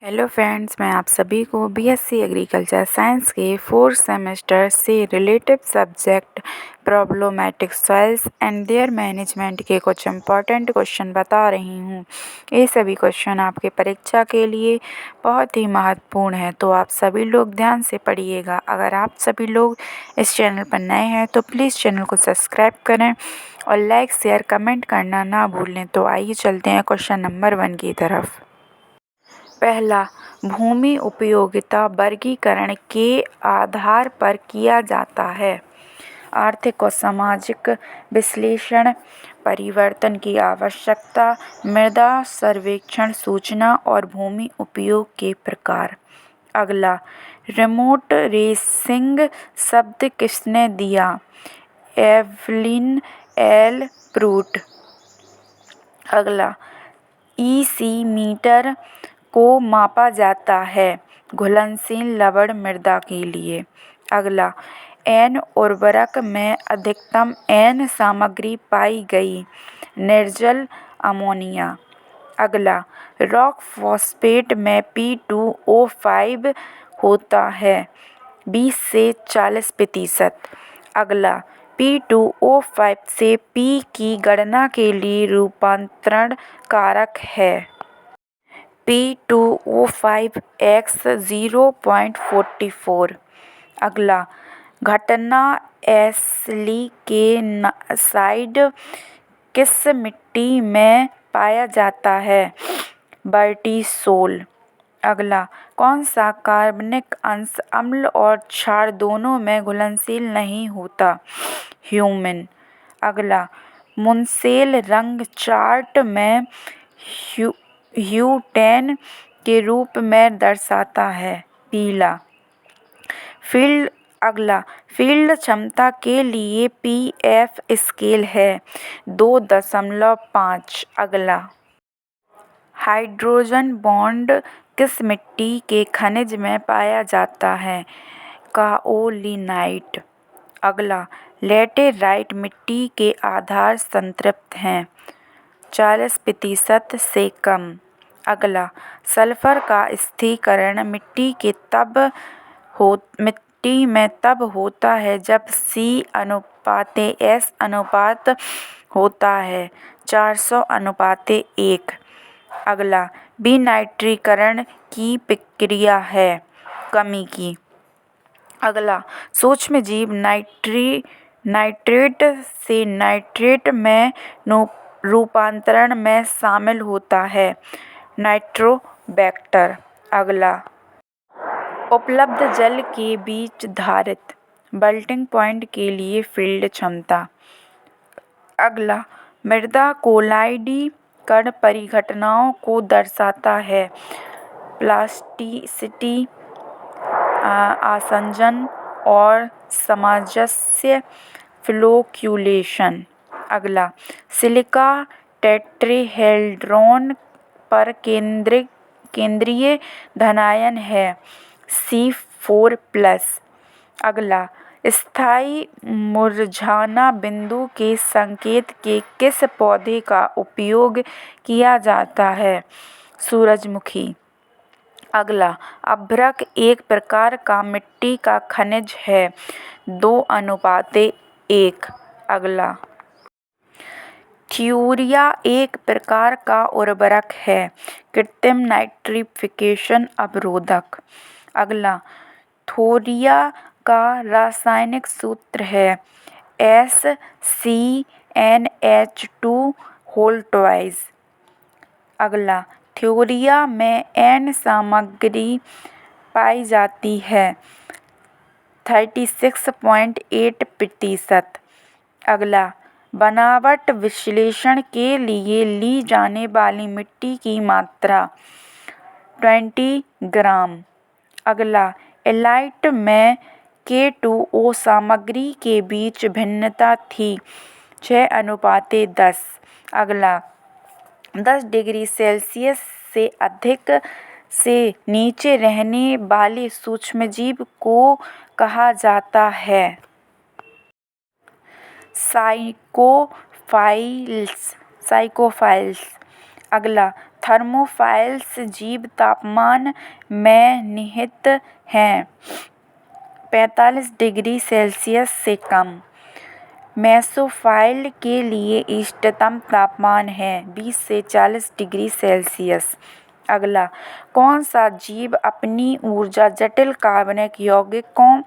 Hello friends, मैं आप सभी को बीएससी एग्रीकल्चर साइंस के 4th सेमेस्टर से relative subject problematic soils and there management के कुछ इम्पॉर्टेंट क्वेश्चन बता रही हूँ। ये सभी क्वेश्चन आपके परीक्षा के लिए बहुत ही महत्वपूर्ण है, तो आप सभी लोग ध्यान से पढ़िएगा। अगर आप सभी लोग इस चैनल पर नए हैं तो प्लीज़ चैनल को सब्सक्राइब करें और लाइक शेयर कमेंट करना ना भूलें। तो आइए चलते हैं क्वेश्चन नंबर 1 की तरफ। पहला, भूमि उपयोगिता वर्गीकरण के आधार पर किया जाता है। आर्थिक और सामाजिक विश्लेषण, परिवर्तन की आवश्यकता, मृदा सर्वेक्षण, सूचना और भूमि उपयोग के प्रकार। अगला, रिमोट रेसिंग शब्द किसने दिया? Evelyn L Pruitt. अगला, ईसी मीटर को मापा जाता है घुलनशील लवण मृदा के लिए। अगला, एन उर्वरक में अधिकतम एन सामग्री पाई गई? निर्जल अमोनिया। अगला, रॉक फॉस्फेट में P2O5 होता है 20 से 40%। अगला, P2O5 से P की गणना के लिए रूपांतरण कारक है P2O5X 0.44। अगला, घटना सिलिकेसाइड किस मिट्टी में पाया जाता है? वर्टिसोल। अगला, कौन सा कार्बनिक अंश अम्ल और क्षार दोनों में घुलनशील नहीं होता? ह्यूमिन। अगला, मुनसेल रंग चार्ट में ह्यू10 के रूप में दर्शाता है? पीला। अगला, फील्ड क्षमता के लिए पीएफ स्केल है 2.5। अगला, हाइड्रोजन बॉन्ड किस मिट्टी के खनिज में पाया जाता है? काओलिनाइट। अगला, लैटेराइट मिट्टी के आधार संतृप्त हैं 40% से कम। अगला, सल्फर का स्थिरीकरण मिट्टी में तब होता है जब C/S अनुपात होता है 400:1। अगला, विनाइट्रीकरण की प्रक्रिया है कमी की। अगला, सूक्ष्मजीव नाइट्रेट से नाइट्रेट में रूपांतरण में शामिल होता है नाइट्रोबैक्टर। अगला, उपलब्ध जल के बीच धारित मेल्टिंग पॉइंट के लिए फील्ड क्षमता। अगला, मृदा कोलाइडीकरण परिघटनाओं को दर्शाता है प्लास्टिसिटी, आसंजन और सामंजस्य फ्लोक्यूलेशन। अगला, सिलिका टेट्राहेड्रॉन पर केंद्रीय धनायन है C4+। अगला, स्थायी मुरझाना बिंदु के संकेत के किस पौधे का उपयोग किया जाता है? सूरजमुखी। अगला, अभ्रक एक प्रकार का मिट्टी का खनिज है 2:1। अगला, यूरिया एक प्रकार का उर्वरक है कृत्रिम नाइट्रिफिकेशन अवरोधक। अगला, थोरिया का रासायनिक सूत्र है SCNH2। अगला, थोरिया में N सामग्री पाई जाती है 36.8%। अगला, बनावट विश्लेषण के लिए ली जाने वाली मिट्टी की मात्रा 20 ग्राम। अगला, एलाइट में K2O सामग्री के बीच भिन्नता थी 6:10। अगला, 10 डिग्री सेल्सियस से अधिक से नीचे रहने वाले सूक्ष्मजीव को कहा जाता है साइकोफाइल्स। अगला, थर्मोफाइल्स जीव तापमान में निहित हैं 45 डिग्री सेल्सियस से कम। मेसोफाइल के लिए इष्टतम तापमान है 20 से 40 डिग्री सेल्सियस। अगला, कौन सा जीव अपनी ऊर्जा जटिल कार्बनिक यौगिकों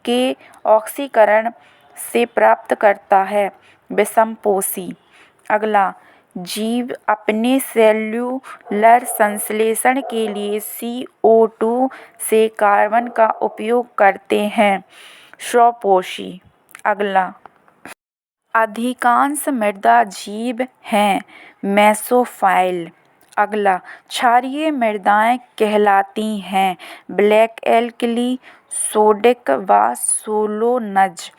के ऑक्सीकरण से प्राप्त करता है? विषमपोषी। अगला, जीव अपने सेल्यूलर संश्लेषण के लिए CO2 से कार्बन का उपयोग करते हैं? स्वपोषी। अगला, अधिकांश मृदा जीव हैं मेसोफाइल। अगला, क्षारीय मृदाएं कहलाती हैं ब्लैक एल्कली, सोडिक व सोलोनज।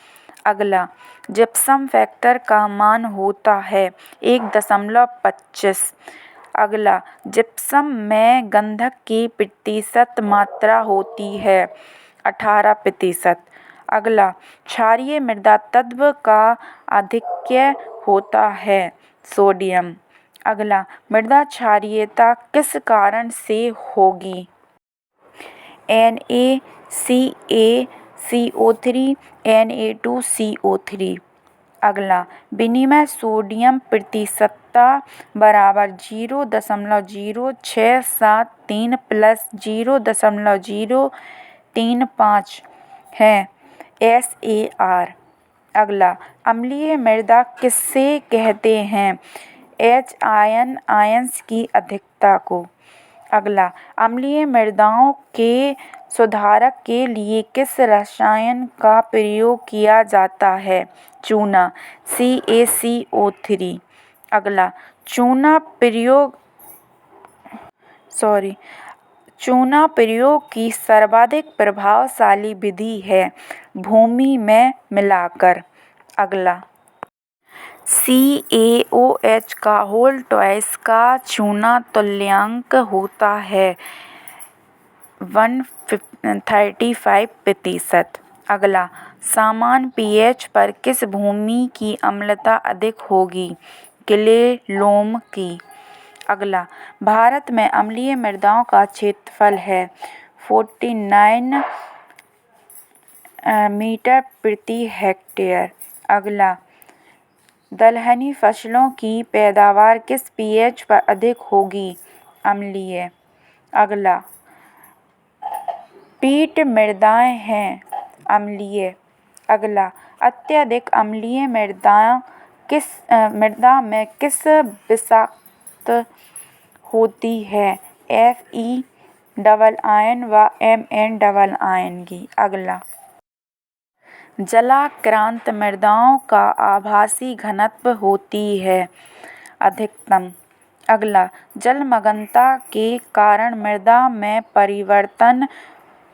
अगला, जिप्सम फैक्टर का मान होता है 1.25। अगला, जिप्सम में गंधक की प्रतिशत मात्रा होती है 18%। अगला, क्षारीय मृदा तत्व का आधिक्य होता है सोडियम। अगला, मृदा क्षारीयता किस कारण से होगी? NaCaCO3 Na2CO3। अगला, विनिमय सोडियम प्रतिशतता बराबर 0.0673 प्लस 0.035 है SAR। अगला, अम्लीय मृदा किसे कहते हैं? H आयन्स की अधिकता को। अगला, अम्लीय मृदाओं के सुधारक के लिए किस रसायन का प्रयोग किया जाता है? चूना CaCO3। अगला, चूना प्रयोग की सर्वाधिक प्रभावशाली विधि है भूमि में मिलाकर। अगला, CaOH का होल ट्वाइस का चूना तुल्यांक होता है 135%। अगला, समान pH पर किस भूमि की अम्लता अधिक होगी? क्ले लोम की। अगला, भारत में अम्लीय मृदाओं का क्षेत्रफल है 49 मीटर प्रति हेक्टेयर। अगला, दलहनी फसलों की पैदावार किस pH पर अधिक होगी? अम्लीय। अगला, पीट मृदाएं हैं अम्लीय। अगला, अत्यधिक अम्लीय मृदा में किस विषाक्त होती है? Fe डबल आयन व Mn डबल आयन की। अगला, जलाक्रांत मृदाओं का आभासी घनत्व होती है अधिकतम। अगला, जलमग्नता के कारण मृदा में परिवर्तन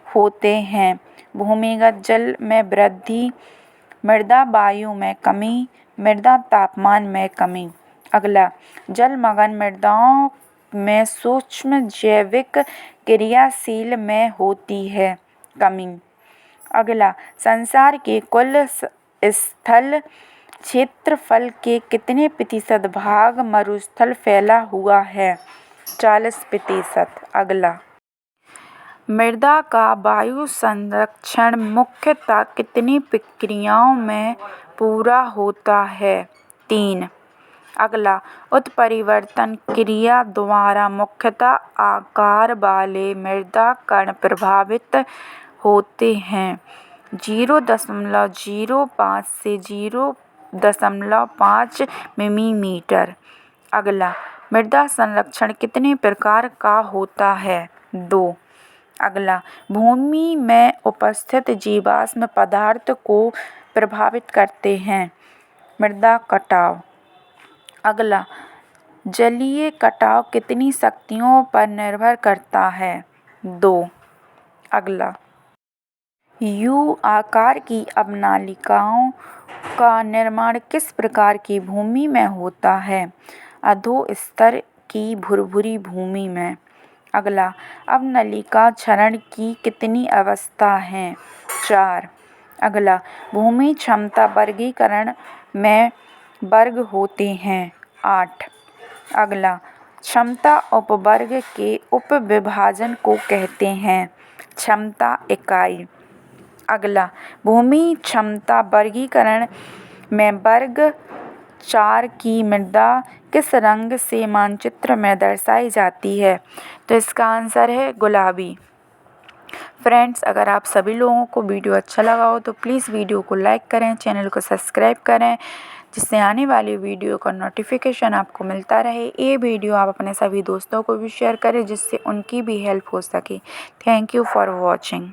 होते हैं भूमिगत जल में वृद्धि, मृदा वायु में कमी, मृदा तापमान में कमी। अगला, जलमग्न मृदाओं में सूक्ष्म जैविक क्रियाशील में होती है कमी। अगला, संसार के कुल स्थल क्षेत्रफल के कितने प्रतिशत भाग मरुस्थल फैला हुआ है? 40%। अगला, मृदा का वायु संरक्षण मुख्यतः कितनी प्रक्रियाओं में पूरा होता है? 3। अगला, उत्परिवर्तन क्रिया द्वारा मुख्यतः आकार वाले मृदा कण प्रभावित होते हैं 0.05 से 0.5 मिलीमीटर। अगला, मृदा संरक्षण कितने प्रकार का होता है? 2। अगला, भूमि में उपस्थित जीवाश्म पदार्थ को प्रभावित करते हैं मृदा कटाव। अगला, जलीय कटाव कितनी शक्तियों पर निर्भर करता है? 2। अगला, U आकार की अवनालिकाओं का निर्माण किस प्रकार की भूमि में होता है? अधोस्तर की भुरभुरी भूमि में। अगला, अवनलिका क्षरण की कितनी अवस्था हैं? 4। अगला, भूमि क्षमता वर्गीकरण में वर्ग होते हैं 8। अगला, क्षमता उपवर्ग के उपविभाजन को कहते हैं। क्षमता इकाई। अगला, भूमि क्षमता वर्गीकरण में वर्ग 4 की मृदा किस रंग से मानचित्र में दर्शाई जाती है? तो इसका आंसर है गुलाबी। फ्रेंड्स, अगर आप सभी लोगों को वीडियो अच्छा लगा हो तो प्लीज़ वीडियो को लाइक करें, चैनल को सब्सक्राइब करें, जिससे आने वाली वीडियो का नोटिफिकेशन आपको मिलता रहे। ये वीडियो आप अपने सभी दोस्तों को भी शेयर करें, जिससे उनकी भी हेल्प हो सके। Thank you for watching.